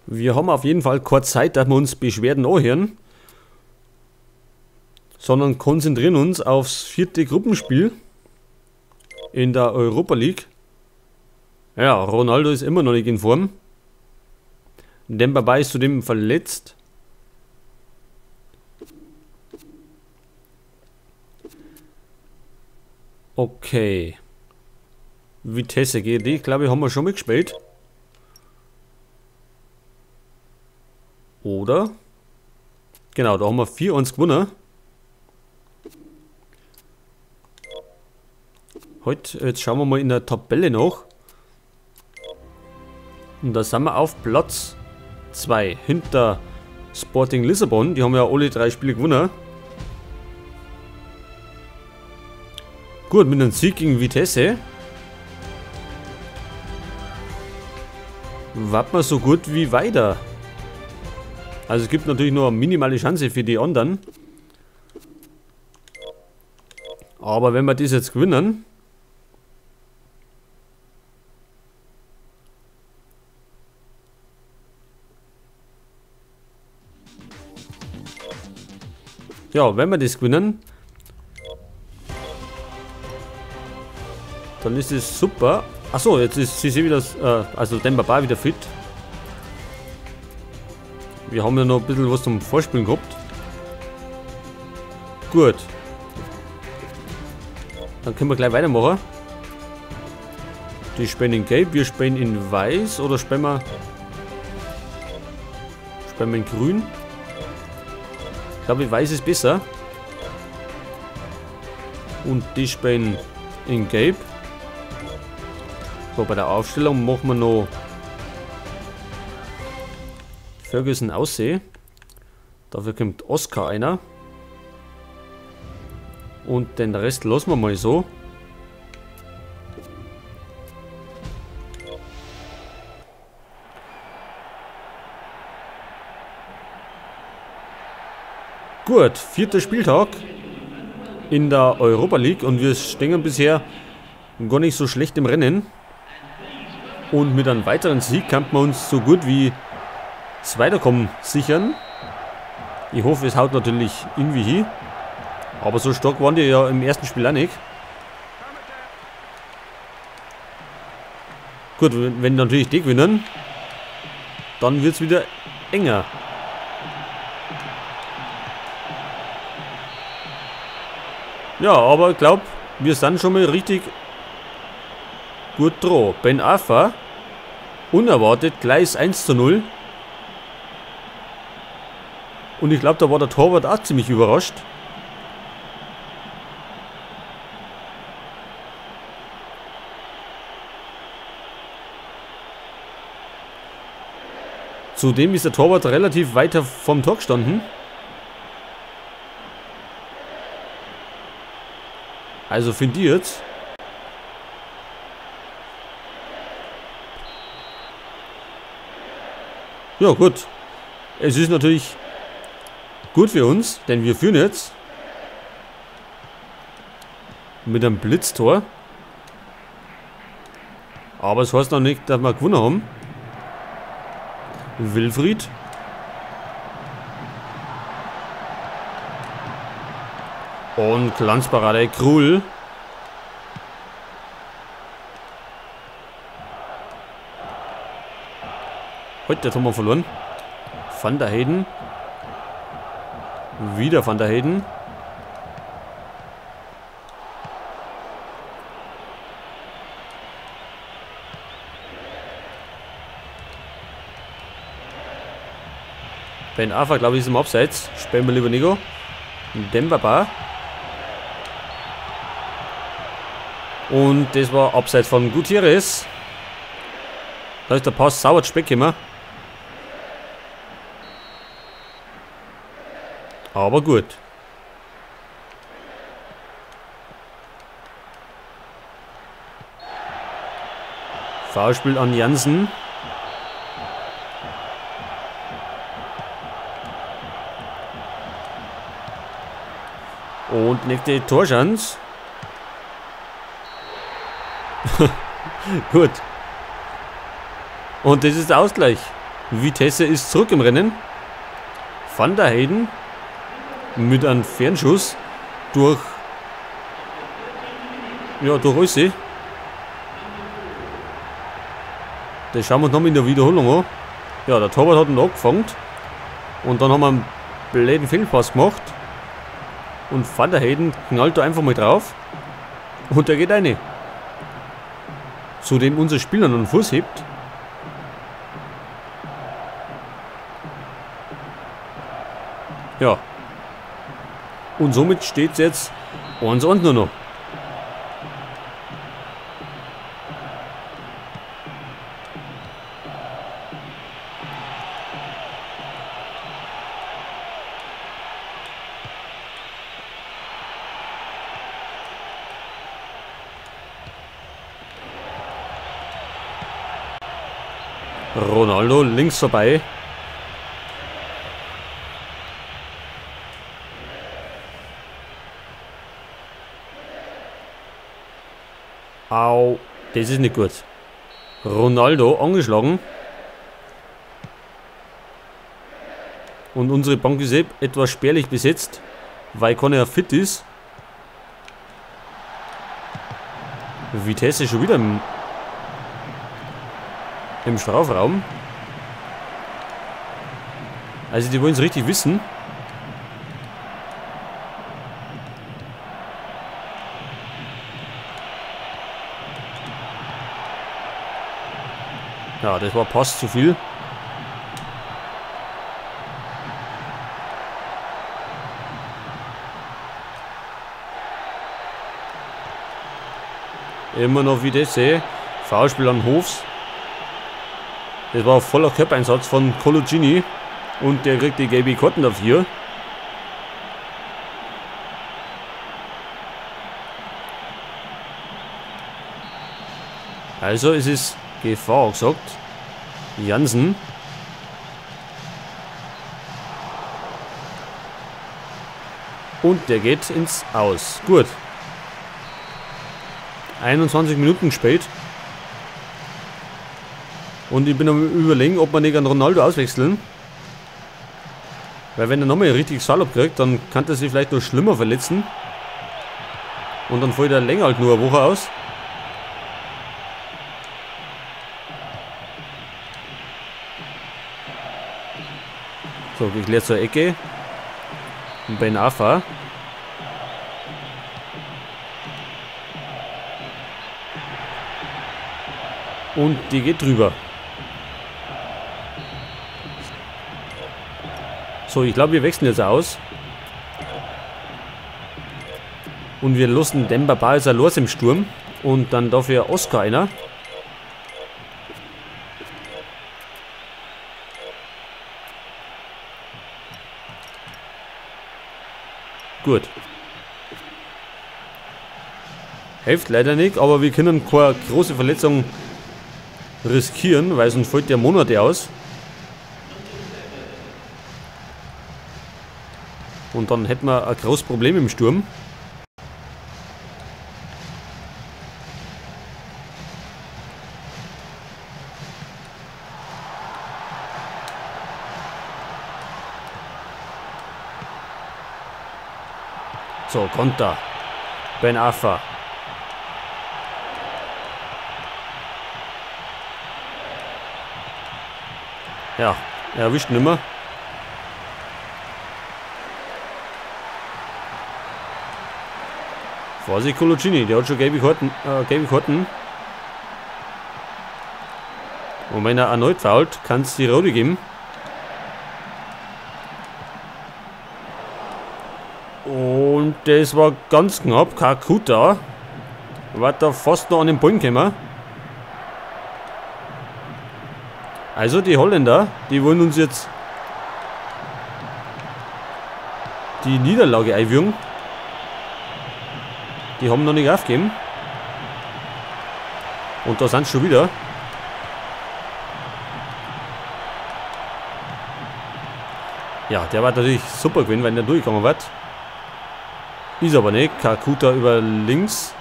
Wir haben auf jeden Fall keine Zeit, dass wir uns Beschwerden anhören, sondern konzentrieren uns aufs 4. Gruppenspiel in der Europa League. Ja, Ronaldo ist immer noch nicht in Form. Dembaba ist zudem verletzt. Okay. Vitesse GD, glaube ich, haben wir schon mal gespielt. Oder? Genau, da haben wir 4-1 gewonnen. Jetzt schauen wir mal in der Tabelle nach. Und da sind wir auf Platz 2 hinter Sporting Lissabon. Die haben ja alle 3 Spiele gewonnen. Gut, mit einem Sieg gegen Vitesse warten wir so gut wie weiter. Also es gibt natürlich nur eine minimale Chance für die anderen. Aber wenn wir das jetzt gewinnen, ja, wenn wir das gewinnen, dann ist es super. Achso, jetzt ist sie wieder, also Dembaba wieder fit. Wir haben ja noch ein bisschen was zum Vorspielen gehabt. Gut. Dann können wir gleich weitermachen. Die spielen in Gelb, wir spielen in Weiß oder spielen wir in Grün? Ich glaube, Weiß ist besser. Und die spielen in Gelb. So, bei der Aufstellung machen wir noch Ferguson aussehen. Dafür kommt Oscar einer. Und den Rest lassen wir mal so. Gut, 4. Spieltag in der Europa League und wir stehen bisher gar nicht so schlecht im Rennen. Und mit einem weiteren Sieg kann man uns so gut wie das Weiterkommen sichern. Ich hoffe, es haut natürlich irgendwie hin. Aber so stark waren die ja im ersten Spiel auch nicht. Gut, wenn natürlich die gewinnen, dann wird es wieder enger. Ja, aber ich glaube, wir sind schon mal richtig gut dran. Ben Arfa, unerwartet, gleich 1:0. Und ich glaube, da war der Torwart auch ziemlich überrascht. Zudem ist der Torwart relativ weiter vom Tor gestanden. Also finde ich jetzt. Ja gut. Es ist natürlich gut für uns, denn wir führen jetzt mit einem Blitztor. Aber es heißt noch nicht, dass wir gewonnen haben. Wilfried. Und Glanzparade Krul. Heute haben wir verloren. Van der Heyden. Wieder Van der Heyden. Ben Arfa, glaube ich, ist im Abseits. Spielen wir lieber Nico. Dembaba. Und das war Abseits von Gutierrez. Da ist der Pass sauer Speck immer. Aber gut. Foulspiel an Jansen. Und nächste Torchance. Gut. Und das ist der Ausgleich. Vitesse ist zurück im Rennen. Van der Heyden mit einem Fernschuss durch Röse. Das schauen wir uns nochmal in der Wiederholung an. Ja, der Torwart hat ihn abgefangen. Und dann haben wir einen blöden Fehlpass gemacht. Und Van der Heyden knallt da einfach mal drauf. Und der geht rein. Zudem unser Spieler noch einen Fuß hebt. Ja. Und somit steht es jetzt 1:1 nur noch. Ronaldo links vorbei. Au, das ist nicht gut. Ronaldo angeschlagen. Und unsere Bank ist etwas spärlich besetzt, weil keiner fit ist. Vitesse schon wieder im Strafraum. Also die wollen es richtig wissen. Ja, das war Pass zu viel. Immer noch Vitesse. Foulspiel an Hofs. Das war ein voller Körpereinsatz von Coloccini. Und der kriegt die gelbe Karten dafür. Also es ist Gefahr gesagt. Jansen. Und der geht ins Aus. Gut. 21 Minuten spät. Und ich bin am Überlegen, ob man nicht an Ronaldo auswechseln. Weil wenn er nochmal richtig Salopp kriegt, dann kann er sich vielleicht noch schlimmer verletzen. Und dann fällt er länger halt nur eine Woche aus. So, geklärt zur Ecke. Ben Arfa. Und die geht drüber. So, ich glaube, wir wechseln jetzt aus. Und wir lassen Demba Ba los im Sturm. Und dann dafür Oscar einer. Gut. Hilft leider nicht, aber wir können keine große Verletzung riskieren, weil sonst fällt der Monate aus. Und dann hätten wir ein großes Problem im Sturm. So, Konter. Ben Arfa. Ja, er erwischt ihn immer. Vorsicht, Coloccini, der hat schon gelbe Karten. Und wenn er erneut fault, kann es die rote geben. Und das war ganz knapp. Kakuta war da fast noch an den Ball gekommen. Also die Holländer, die wollen uns jetzt die Niederlage einwirken. Die haben noch nicht aufgegeben. Und da sind sie schon wieder. Ja, der war natürlich super gewesen, wenn der durchgegangen wird. Ist aber nicht. Kakuta über links.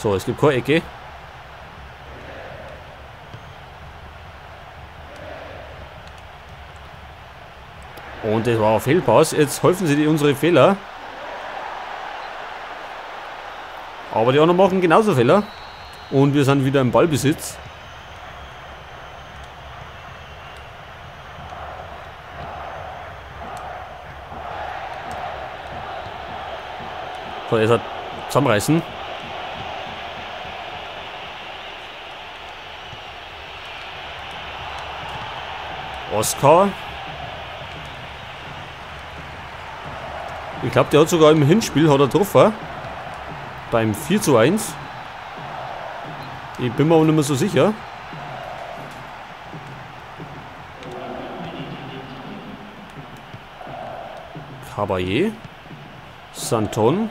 So, es gibt keine Ecke. Und das war ein Fehlpass. Jetzt helfen sie unsere Fehler. Aber die anderen machen genauso Fehler. Und wir sind wieder im Ballbesitz. So, jetzt hat zusammenreißen. Oscar. Ich glaube, der hat sogar im Hinspiel hat er getroffen. Beim 4:1. Ich bin mir auch nicht mehr so sicher. Caballé. Santon.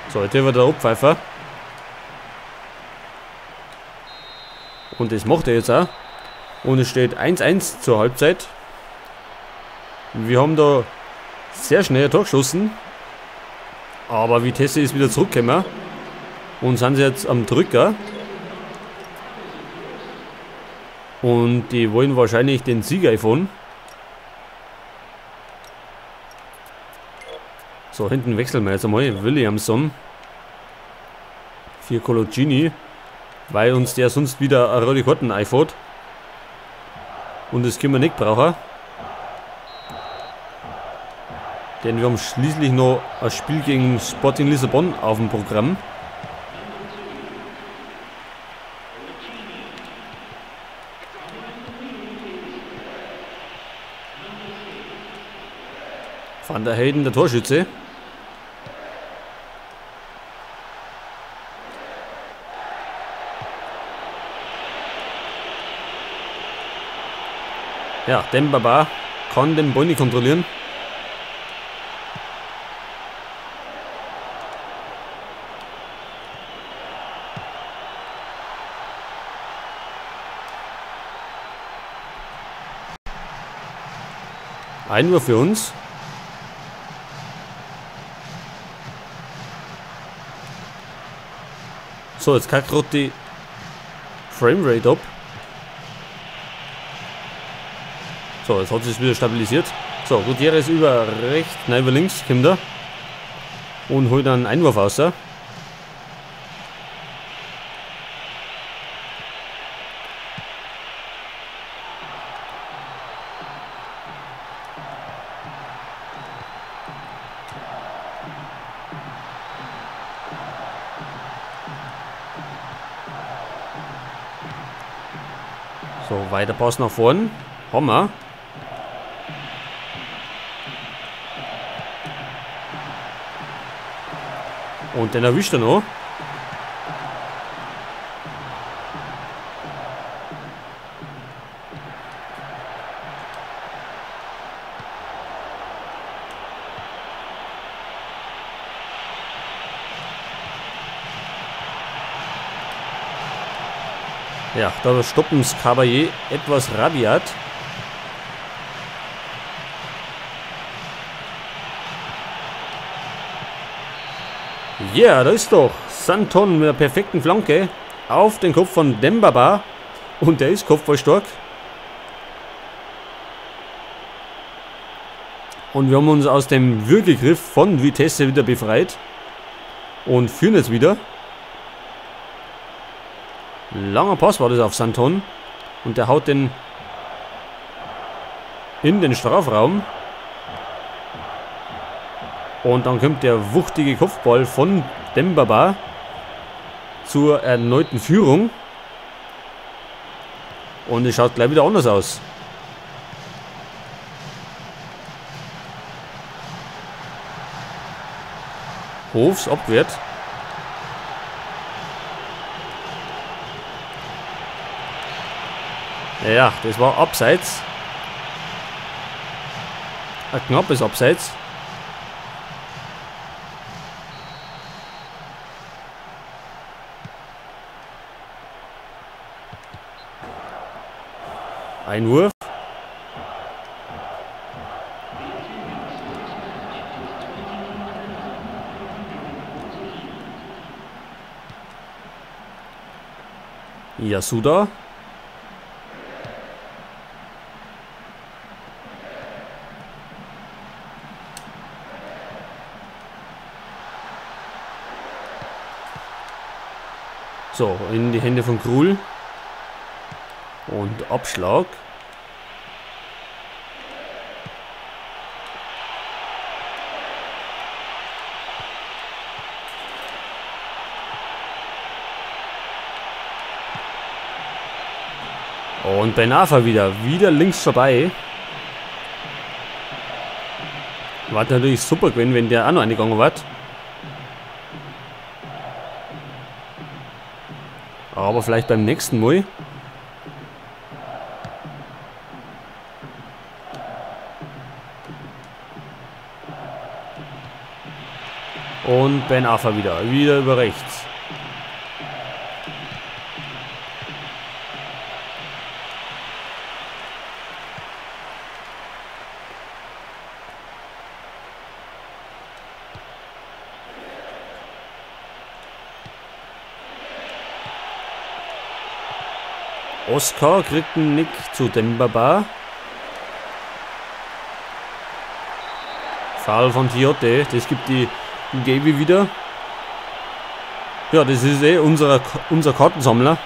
So, jetzt wird der Abpfeifer. Und das macht er jetzt auch. Und es steht 1:1 zur Halbzeit. Wir haben da sehr schnell ein Tor geschossen. Aber Vitesse ist wieder zurückgekommen. Und sind sie jetzt am Drücker. Und die wollen wahrscheinlich den Sieger davon. So, hinten wechseln wir jetzt einmal. Williamson. Für Coloccini. Weil uns der sonst wieder eine rote Karten einfährt. Und das können wir nicht brauchen. Denn wir haben schließlich noch ein Spiel gegen Sporting Lissabon auf dem Programm. Van der Heyden, der Torschütze. Ja, Dembaba kann den Ball nicht kontrollieren. Einwurf für uns. So, jetzt kackt gerade die Framerate ab. So, jetzt hat sich wieder stabilisiert. So, Gutierrez über rechts, nein, über links, kommt er. Und holt einen Einwurf raus. So, weiter Pass nach vorn. Haben wir. Und den erwischt er noch. Ja, da stoppen es Caballé etwas rabiat. Ja, yeah, da ist doch Santon mit einer perfekten Flanke auf den Kopf von Dembaba. Und der ist kopfballstark. Und wir haben uns aus dem Würgegriff von Vitesse wieder befreit. Und führen jetzt wieder. Langer Pass war das auf Santon. Und der haut den in den Strafraum. Und dann kommt der wuchtige Kopfball von Dembaba zur erneuten Führung. Und es schaut gleich wieder anders aus. Hofs abwehrt. Ja, das war abseits. Ein knappes Abseits. Einwurf. Yasuda. So, in die Hände von Krul. Und Abschlag. Und Ben Arfa wieder links vorbei. War natürlich super gewesen, wenn der auch noch eingegangen war. Aber vielleicht beim nächsten Mal. Und Ben Arfa wieder über rechts. Oscar kriegt einen Nick zu Dembaba. Foul von Tiote. Das gibt die Gaby wieder. Ja, das ist unser Kartensammler.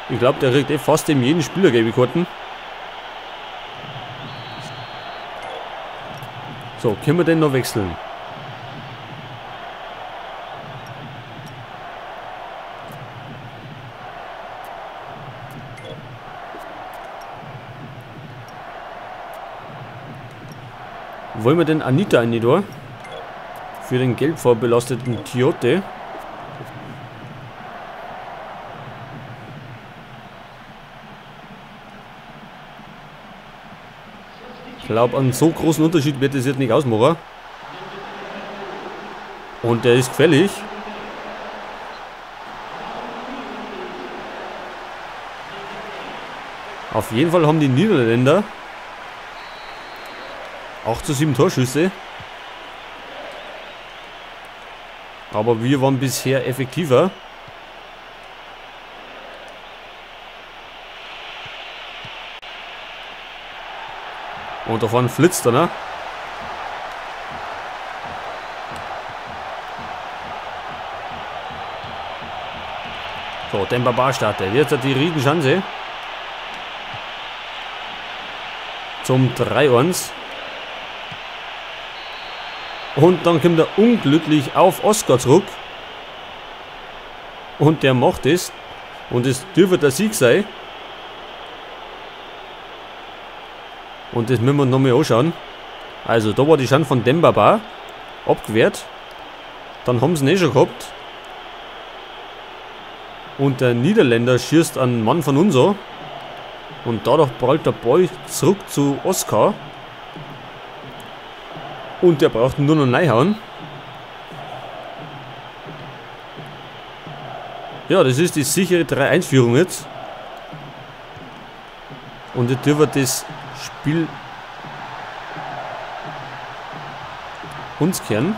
Ich glaube, der kriegt fast in jeden Spieler Gaby-Karten. So, können wir den noch wechseln? Wollen wir denn Anita in die Tor? Für den gelb vorbelasteten Tiote. Ich glaube, einen so großen Unterschied wird es jetzt nicht ausmachen. Und der ist gefällig. Auf jeden Fall haben die Niederländer 8:7 Torschüsse. Aber wir waren bisher effektiver. Und da vorne flitzt er, ne? So, Dembaba startet. Jetzt hat die Riesenchance. Zum 3:1. Und dann kommt er unglücklich auf Oscar zurück. Und der macht es. Und es dürfte der Sieg sein. Und das müssen wir nochmal anschauen. Also da war die Chance von Dembaba. Abgewehrt. Dann haben sie ihn eh schon gehabt. Und der Niederländer schießt einen Mann von uns an. Und dadurch prallt der Ball zurück zu Oscar. Und der braucht nur noch reinhauen. Ja, das ist die sichere 3-1-Führung jetzt. Und jetzt dürfen wir das Spiel uns kehren.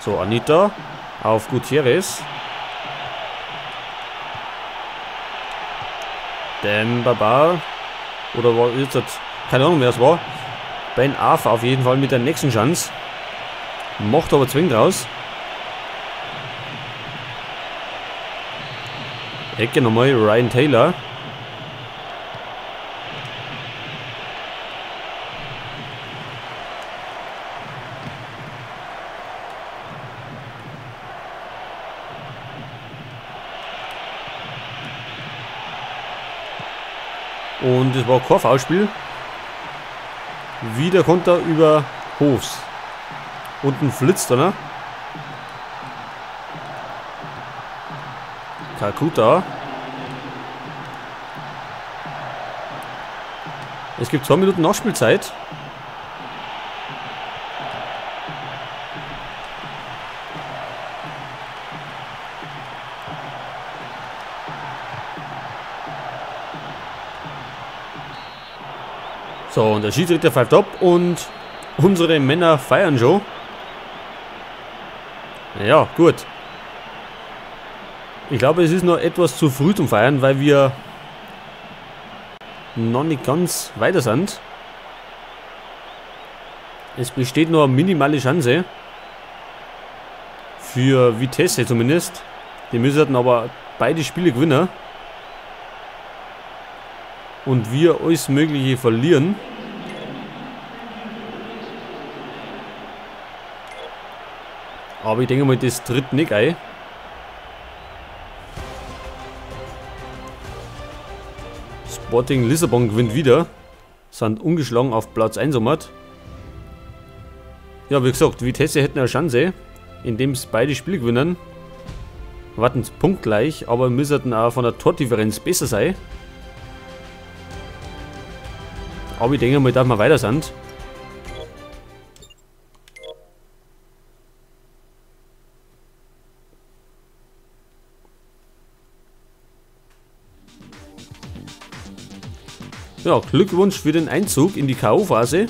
So, Anita auf Gutierrez. Dembaba. Oder war jetzt, keine Ahnung wer es war. Ben Arfa auf jeden Fall mit der nächsten Chance. Macht aber zwingend raus. Ecke nochmal, Ryan Taylor. Und es war kein Foulspiel. Wieder Konter über Hofs. Unten flitzt er, ne? Kakuta. Es gibt 2 Minuten Nachspielzeit. So, und der Schiedsrichter pfeift ab und unsere Männer feiern schon. Ja, gut. Ich glaube, es ist noch etwas zu früh zum Feiern, weil wir noch nicht ganz weiter sind. Es besteht noch eine minimale Chance. Für Vitesse zumindest. Die müssten aber beide Spiele gewinnen. Und wir alles Mögliche verlieren. Aber ich denke mal, das tritt nicht ein. Sporting Lissabon gewinnt wieder. Sind ungeschlagen auf Platz 1 somit. Ja, wie gesagt, Vitesse hätten eine Chance, indem sie beide Spiele gewinnen. Warten punktgleich, aber müssten auch von der Tordifferenz besser sein. Aber ich denke mal, dass wir weiter sind. Ja, Glückwunsch für den Einzug in die K.O.-Phase.